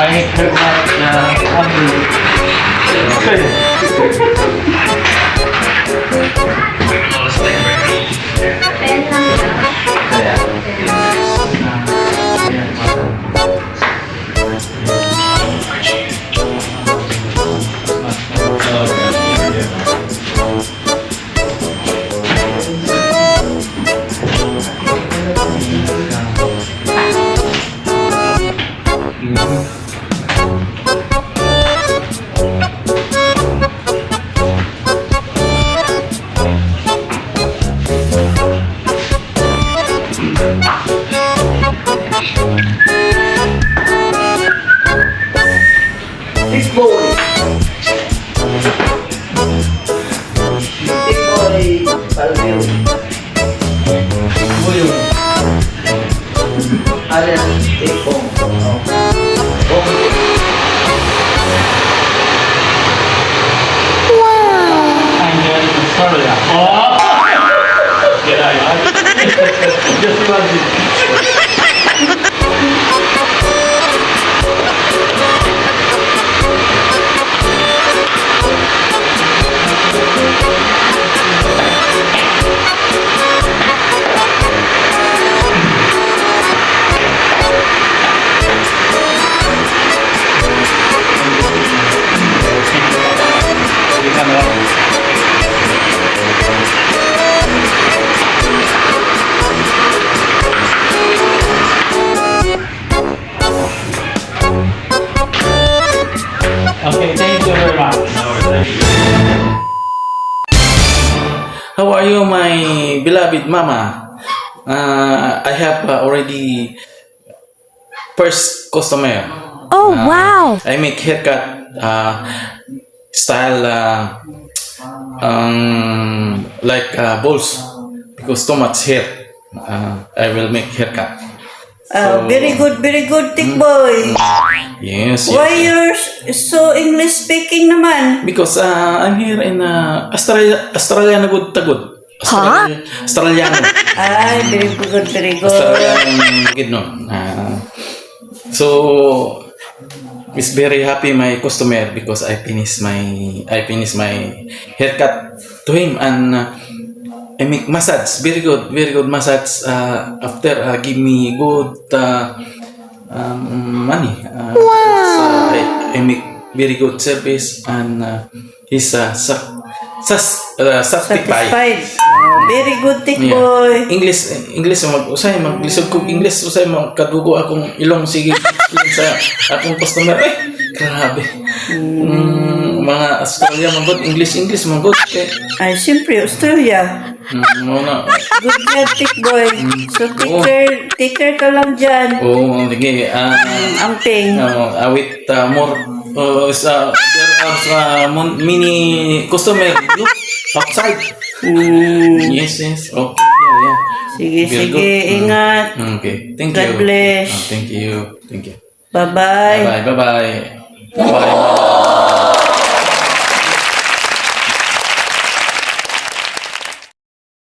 I heard that Big boy. Big boy. Palmero. mo yung Ada big bong. Angel Australia. Oh! Get out. Just imagine. Okay, thank you very much. How are you, my beloved mama? I have already first customer. Oh, wow! I make haircut style like balls because too much hair. I will make haircut. Very good, Tick Boy. Yes. Why you're so English speaking naman? Because I'm here in Australia na good tagod. Australiano. Ay, very good. Australian good no. So it's very happy my customer because I finish my haircut to him and I make massage very good massage after give me good money. I make very good service and he's satisfied. Satisfied. Very good, Tick Yeah. Boy. English maglisod kog English usay magkadugo akong ilong sige sa akong customer. Ay, grabe. Mga Australia magod English magod kay Ay, siyempre, Australia. muna. Good job, Tick Boy. So, take care ka lang dyan. Oh, sige. Amping. With more there are many customer look outside. Yes. Okay. Yeah. Sige, Very sige. good. Ingat. Okay. Thank you. God bless. Thank you. Bye-bye. Bye.